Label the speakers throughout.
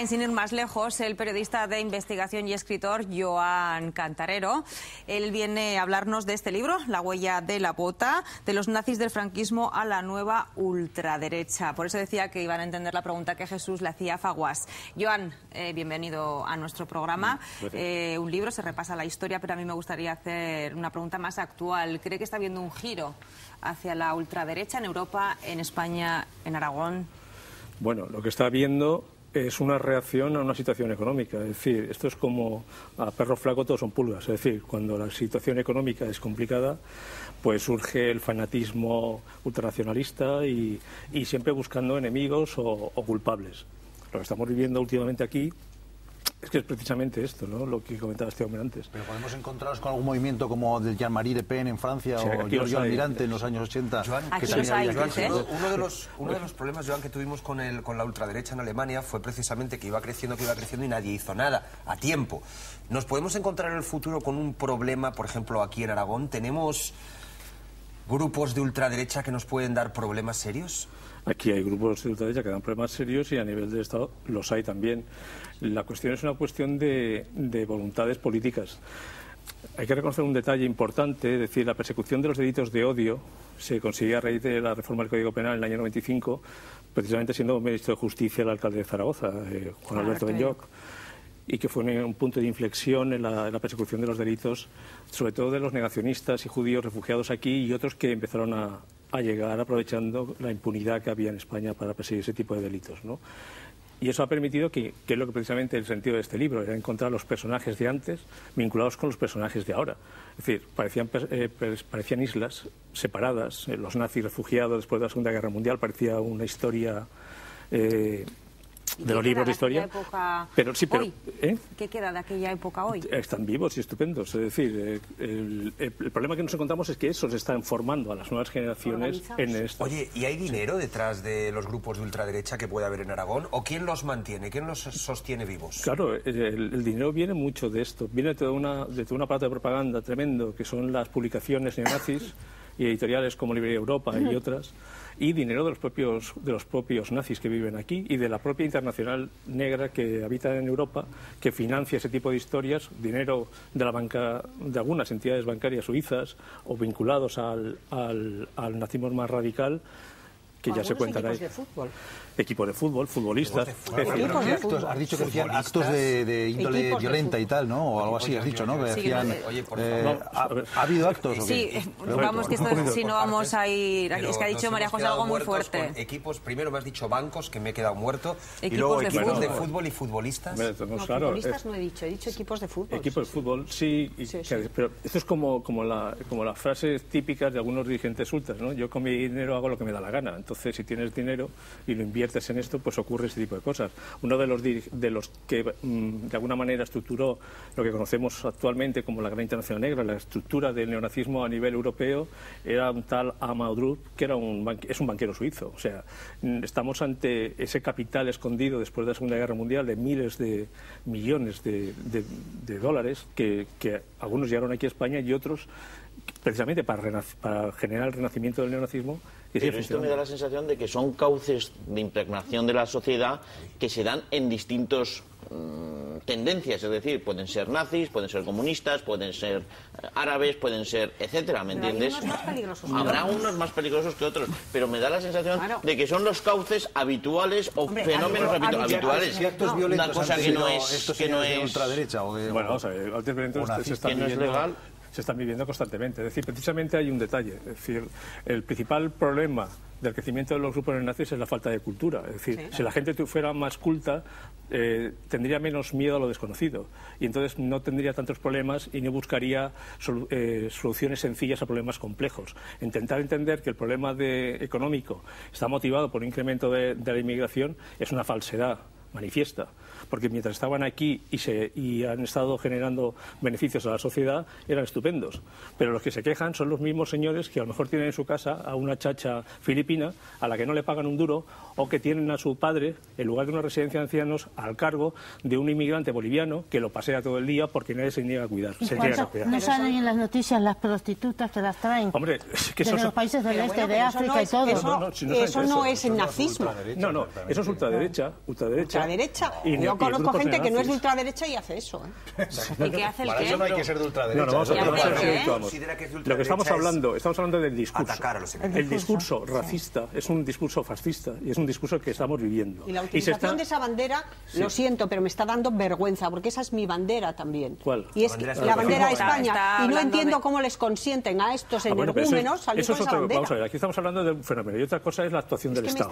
Speaker 1: Sin ir más lejos, el periodista de investigación y escritor Joan Cantarero, él viene a hablarnos de este libro, La huella de la bota, de los nazis del franquismo a la nueva ultraderecha. Por eso decía que iban a entender la pregunta que Jesús le hacía a Faguas. Joan, bienvenido a nuestro programa. Un libro, se repasa la historia, pero a mí me gustaría hacer una pregunta más actual. ¿Cree que está habiendo un giro hacia la ultraderecha en Europa, en España, en Aragón?
Speaker 2: Bueno, lo que está habiendo es una reacción a una situación económica. Es decir, esto es como a perro flaco todos son pulgas. Es decir, cuando la situación económica es complicada, pues surge el fanatismo ultranacionalista y siempre buscando enemigos o culpables. Lo que estamos viviendo últimamente aquí es que es precisamente esto, ¿no? Lo que comentaba este hombre antes.
Speaker 3: Pero podemos encontrarnos con algún movimiento como del Jean-Marie Le Pen en Francia,
Speaker 2: sí,
Speaker 3: o Giorgio Almirante en los años 80.
Speaker 4: Joan,
Speaker 1: aquí los hay,
Speaker 4: uno de los problemas, Joan, que tuvimos con la ultraderecha en Alemania fue precisamente que iba creciendo y nadie hizo nada a tiempo. ¿Nos podemos encontrar en el futuro con un problema, por ejemplo, aquí en Aragón? ¿Tenemos grupos de ultraderecha que nos pueden dar problemas serios?
Speaker 2: Aquí hay grupos de ultraderecha que dan problemas serios y a nivel del Estado los hay también. La cuestión es una cuestión de voluntades políticas. Hay que reconocer un detalle importante, es decir, la persecución de los delitos de odio se consiguió a raíz de la reforma del Código Penal en el año 95, precisamente siendo ministro de Justicia el alcalde de Zaragoza, Juan Alberto Benlloch, y que fue un punto de inflexión en la persecución de los delitos, sobre todo de los negacionistas y judíos refugiados aquí y otros que empezaron a llegar aprovechando la impunidad que había en España para perseguir ese tipo de delitos, ¿no? Y eso ha permitido que es lo que precisamente el sentido de este libro, era encontrar los personajes de antes vinculados con los personajes de ahora. Es decir, parecían islas separadas, los nazis refugiados después de la Segunda Guerra Mundial, parecía una historia de los libros de historia. Pero sí, pero
Speaker 1: ¿qué queda de aquella época hoy?
Speaker 2: Están vivos y estupendos. Es decir, el problema que nos encontramos es que eso se están formando a las nuevas generaciones en esto.
Speaker 4: Oye, ¿y hay dinero detrás de los grupos de ultraderecha que puede haber en Aragón? ¿O quién los mantiene? ¿Quién los sostiene vivos?
Speaker 2: Claro, el dinero viene mucho de esto. Viene de un aparato de propaganda tremendo, que son las publicaciones neonazis y editoriales como Librería Europa y otras, y dinero de los propios nazis que viven aquí y de la propia internacional negra que habita en Europa, que financia ese tipo de historias, dinero de la banca, de algunas entidades bancarias suizas o vinculados al nazismo más radical, que ya se cuentan ahí. Equipos de fútbol, futbolistas.
Speaker 3: Has dicho que hacían actos de índole violenta y tal, ¿no? O algo así has dicho, ¿no? Que hacían, ¿ha habido actos?
Speaker 1: Sí, vamos, que esto, si no vamos a ir... Es que ha dicho María José algo muy fuerte.
Speaker 4: Equipos, primero me has dicho bancos, que me he quedado muerto, y
Speaker 1: equipos
Speaker 4: luego
Speaker 1: de
Speaker 4: equipos de fútbol y futbolistas.
Speaker 1: No, futbolistas no he dicho equipos de fútbol.
Speaker 2: Equipos de fútbol, sí. Pero esto es como las frases típicas de algunos dirigentes ultras, ¿no? Yo con mi dinero hago lo que me da la gana. Entonces, si tienes dinero y lo inviertes en esto, pues ocurre ese tipo de cosas. Uno de los que de alguna manera estructuró lo que conocemos actualmente como la Gran Internacional Negra, la estructura del neonazismo a nivel europeo, era un tal Amaudrup, que es un banquero suizo. O sea, estamos ante ese capital escondido después de la Segunda Guerra Mundial de miles de millones de dólares que algunos llegaron aquí a España y otros precisamente para generar el renacimiento del neonazismo.
Speaker 5: Pero esto me da la sensación de que son cauces de impregnación de la sociedad que se dan en distintos tendencias, es decir, pueden ser nazis, pueden ser comunistas, pueden ser árabes, pueden ser etcétera, ¿me entiendes? Habrá unos más peligrosos que otros, pero me da la sensación de que son los cauces habituales o fenómenos habituales. Una cosa que no es
Speaker 3: ultraderecha o
Speaker 2: bueno, vamos a ver, actos violentos se están viviendo constantemente. Es decir, precisamente hay un detalle. Es decir, el principal problema del crecimiento de los grupos neonazis es la falta de cultura. Es decir, si la gente fuera más culta, tendría menos miedo a lo desconocido. Y entonces no tendría tantos problemas y no buscaría soluciones sencillas a problemas complejos. Intentar entender que el problema económico está motivado por un incremento de la inmigración es una falsedad manifiesta, porque mientras estaban aquí y han estado generando beneficios a la sociedad, eran estupendos. Pero los que se quejan son los mismos señores que a lo mejor tienen en su casa a una chacha filipina a la que no le pagan un duro, o que tienen a su padre, en lugar de una residencia de ancianos, al cargo de un inmigrante boliviano que lo pasea todo el día porque nadie se niega a cuidar.
Speaker 6: ¿No salen en las noticias las prostitutas que las traen?
Speaker 2: Hombre, que
Speaker 6: de los países del este, de África y todo.
Speaker 1: Eso no es el nazismo.
Speaker 2: No, eso es ultraderecha.
Speaker 7: ultraderecha. Yo conozco gente que no es de ultraderecha y hace eso.
Speaker 1: ¿Y qué hace el
Speaker 3: Para
Speaker 1: qué?
Speaker 3: eso no hay que ser de ultraderecha.
Speaker 2: Lo que estamos hablando del discurso.
Speaker 4: Atacar a los
Speaker 2: El discurso racista es un discurso fascista y es un discurso que estamos viviendo.
Speaker 7: Y la utilización de esa bandera, lo siento, pero me está dando vergüenza, porque esa es mi bandera también.
Speaker 2: ¿Cuál?
Speaker 7: Y es la bandera de España. Y no entiendo cómo les consienten a estos energúmenos salir con esa bandera.
Speaker 2: Vamos a ver, aquí estamos hablando de un fenómeno y otra cosa es la actuación del Estado.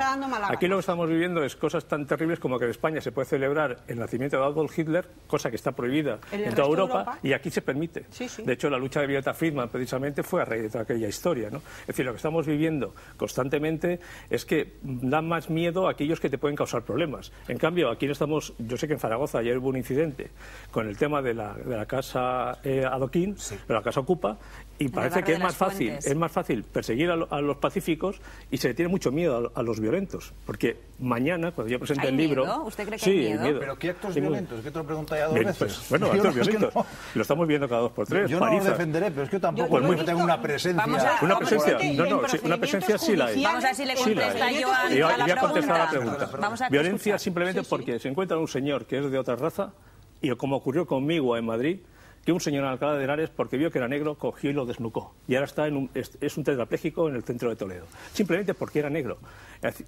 Speaker 2: Aquí lo que estamos viviendo es cosas tan terribles como que en España se puede celebrar el nacimiento de Adolf Hitler, cosa que está prohibida en toda Europa, y aquí se permite. De hecho, la lucha de Violeta Friedman precisamente fue a raíz de toda aquella historia, ¿no? Es decir, lo que estamos viviendo constantemente es que dan más miedo a aquellos que te pueden causar problemas. En cambio, aquí no estamos. Yo sé que en Zaragoza ayer hubo un incidente con el tema de la casa Adoquín, de la casa Ocupa, y parece que es más fácil perseguir a los pacíficos y se le tiene mucho miedo a los violentos, porque mañana, cuando yo presente el libro...
Speaker 1: ¿Miedo? ¿Usted cree que hay miedo?
Speaker 3: ¿Pero qué actos violentos? ¿Qué te lo pregunta ya dos veces?
Speaker 2: Pues, bueno, actos violentos. Lo estamos viendo cada 2 por 3.
Speaker 3: Yo no lo defenderé, pero es que tampoco tengo una presencia.
Speaker 2: Una presencia sí la hay.
Speaker 1: Vamos a ver si le contesta Joan
Speaker 2: Yo
Speaker 1: a
Speaker 2: voy a contestar a la
Speaker 1: pregunta.
Speaker 2: pregunta. Violencia simplemente porque se encuentra un señor que es de otra raza, y como ocurrió conmigo en Madrid, que un señor en Alcalá de Henares, porque vio que era negro, cogió y lo desnucó. Y ahora está es un tetrapléjico en el centro de Toledo. Simplemente porque era negro.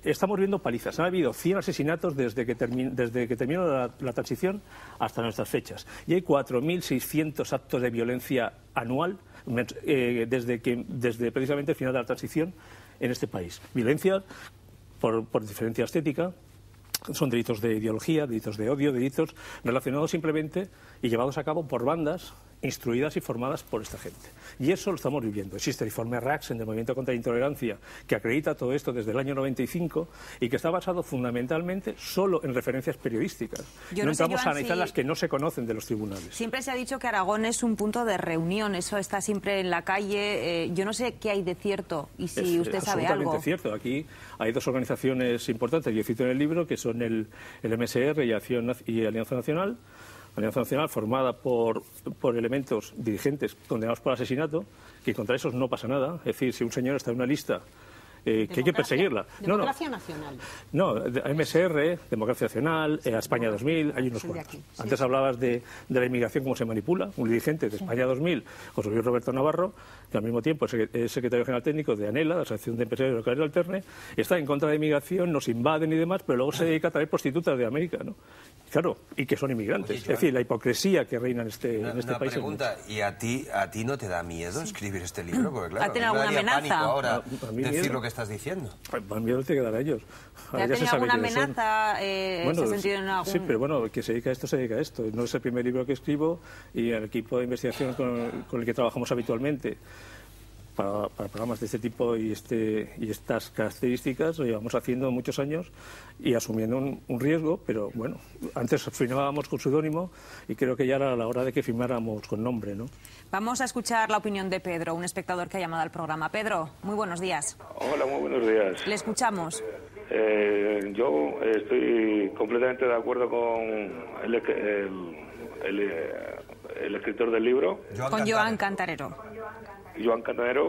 Speaker 2: Estamos viendo palizas. Han habido 100 asesinatos desde que terminó la transición hasta nuestras fechas. Y hay 4.600 actos de violencia anual desde precisamente el final de la transición en este país. Violencia por diferencia estética. Son delitos de ideología, delitos de odio, delitos relacionados simplemente y llevados a cabo por bandas instruidas y formadas por esta gente. Y eso lo estamos viviendo. Existe el informe Raxen del Movimiento contra la Intolerancia, que acredita todo esto desde el año 95 y que está basado fundamentalmente solo en referencias periodísticas. No entramos a analizar las que no se conocen de los tribunales.
Speaker 1: Siempre se ha dicho que Aragón es un punto de reunión, eso está siempre en la calle. Yo no sé qué hay de cierto y si usted sabe algo.
Speaker 2: Es absolutamente cierto. Aquí hay 2 organizaciones importantes, yo cito en el libro, que son el MSR y Alianza Nacional. Alianza Nacional formada por elementos dirigentes condenados por asesinato, que contra esos no pasa nada. Es decir, si un señor está en una lista que hay que perseguirla.
Speaker 7: Democracia Nacional.
Speaker 2: No, MSR, Democracia Nacional, España 2000, hay unos cuantos. Antes hablabas de la inmigración, cómo se manipula. Un dirigente de España 2000, José Luis Roberto Navarro, que al mismo tiempo es secretario general técnico de ANELA, la Asociación de Empresarios Locales del Alterne, está en contra de la inmigración, nos invaden y demás, pero luego se dedica a traer prostitutas de América, ¿no? Claro, y que son inmigrantes. Oye, Joan, es decir, la hipocresía que reina en este país.
Speaker 4: Una pregunta, ¿y a ti no te da miedo escribir este libro? Porque claro,
Speaker 1: ¿ha tenido alguna amenaza?
Speaker 4: Ahora decir lo que estás diciendo.
Speaker 2: Más miedo te quedará a ellos.
Speaker 1: ¿Ha tenido alguna amenaza? ¿Se ha sentido en algún...?
Speaker 2: Sí, pero bueno, que se dedica a esto. No es el primer libro que escribo y el equipo de investigación con el que trabajamos habitualmente para programas de este tipo y estas características lo llevamos haciendo muchos años y asumiendo un riesgo, pero bueno, antes firmábamos con seudónimo y creo que ya era la hora de que firmáramos con nombre, ¿no?
Speaker 1: Vamos a escuchar la opinión de Pedro, un espectador que ha llamado al programa. Pedro, muy buenos días.
Speaker 8: Hola, muy buenos días.
Speaker 1: Le escuchamos.
Speaker 8: Yo estoy completamente de acuerdo con el escritor del libro.
Speaker 1: Joan Cantarero.
Speaker 8: Joan Cantarero,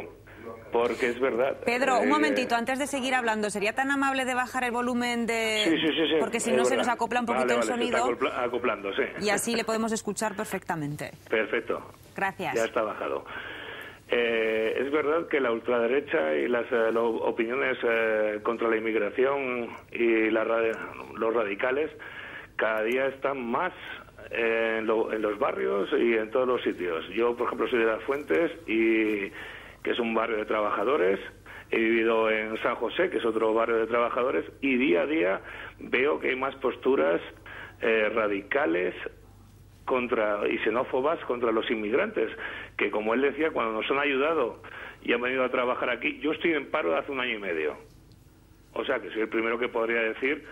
Speaker 8: porque es verdad.
Speaker 1: Pedro, un momentito, antes de seguir hablando, ¿sería tan amable de bajar el volumen de...?
Speaker 8: Sí.
Speaker 1: Porque si no se nos acopla un poquito el sonido.
Speaker 8: Se está acoplando, sí.
Speaker 1: Y así le podemos escuchar perfectamente.
Speaker 8: Perfecto.
Speaker 1: Gracias.
Speaker 8: Ya está bajado. Es verdad que la ultraderecha y las opiniones contra la inmigración y los radicales cada día están más en los barrios y en todos los sitios. Yo, por ejemplo, soy de Las Fuentes, que es un barrio de trabajadores. He vivido en San José, que es otro barrio de trabajadores, y día a día veo que hay más posturas radicales y xenófobas contra los inmigrantes, que, como él decía, cuando nos han ayudado y han venido a trabajar aquí, yo estoy en paro de hace 1 año y medio. O sea, que soy el primero que podría decir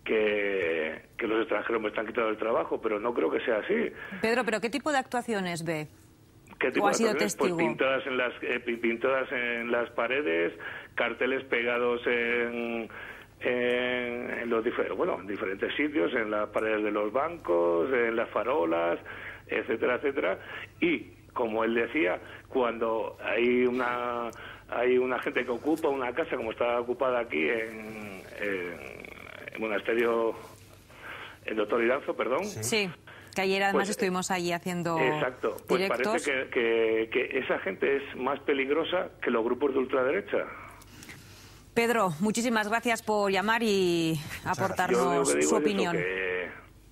Speaker 8: que los extranjeros me están quitando el trabajo, pero no creo que sea así.
Speaker 1: Pedro, ¿pero qué tipo de actuaciones ve?
Speaker 8: ¿Qué tipo
Speaker 1: ¿O ha sido testigo?
Speaker 8: Pues pintadas en las paredes, carteles pegados en los diferentes sitios, en las paredes de los bancos, en las farolas, etcétera, etcétera. Y, como él decía, cuando hay una gente que ocupa una casa, como está ocupada aquí en Monasterio el doctor Iranzo, perdón.
Speaker 1: Sí, que ayer además estuvimos allí haciendo
Speaker 8: exacto, pues
Speaker 1: directos.
Speaker 8: Parece que esa gente es más peligrosa que los grupos de ultraderecha.
Speaker 1: Pedro, muchísimas gracias por llamar y aportarnos su opinión.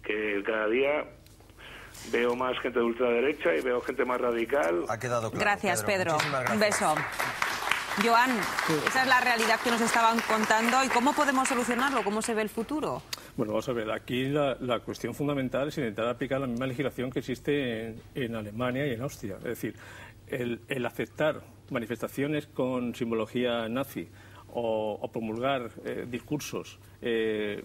Speaker 8: Que cada día veo más gente de ultraderecha y veo gente más radical.
Speaker 4: Ha quedado claro.
Speaker 1: Gracias, Pedro. Un beso. Joan, esa es la realidad que nos estaban contando. ¿Y cómo podemos solucionarlo? ¿Cómo se ve el futuro?
Speaker 2: Bueno, vamos a ver, aquí la cuestión fundamental es intentar aplicar la misma legislación que existe en Alemania y en Austria. Es decir, el aceptar manifestaciones con simbología nazi o promulgar discursos que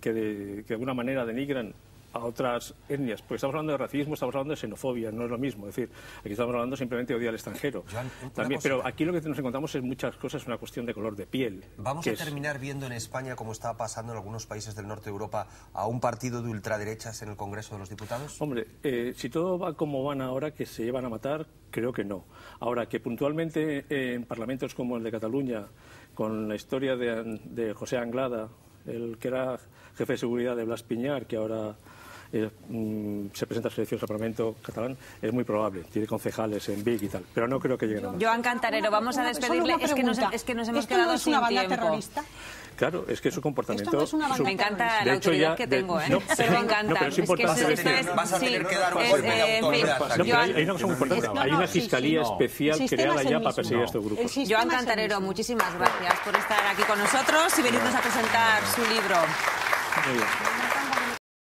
Speaker 2: de alguna manera denigran a otras etnias, porque estamos hablando de racismo, estamos hablando de xenofobia, no es lo mismo. Es decir, aquí estamos hablando simplemente de odio al extranjero. También, pero aquí lo que nos encontramos es muchas cosas, una cuestión de color de piel.
Speaker 4: ¿Vamos a terminar viendo en España, como está pasando en algunos países del norte de Europa, a un partido de ultraderechas en el Congreso de los Diputados?
Speaker 2: Hombre, si todo va como van ahora, que se llevan a matar, creo que no. Ahora, que puntualmente en parlamentos como el de Cataluña, con la historia de José Anglada, el que era jefe de seguridad de Blas Piñar, que ahora se presenta a las elecciones al Parlamento catalán, es muy probable. Tiene concejales en Vic y tal, pero no creo que lleguen a más.
Speaker 1: Joan Cantarero, vamos a despedirle. Es que nos hemos quedado sin tiempo. ¿Esto no es una banda terrorista?
Speaker 2: Claro, es que su comportamiento...
Speaker 1: Esto no es me encanta la autoridad que tengo, ¿eh? Pero me encanta.
Speaker 2: No, pero es importante.
Speaker 4: Vas a tener que dar un golpe de autoridad.
Speaker 2: No, pero hay una cosa muy importante. Hay una fiscalía especial creada ya para perseguir a estos grupos.
Speaker 1: Joan Cantarero, muchísimas gracias por estar aquí con nosotros y venirnos a presentar su libro.
Speaker 2: Muy bien.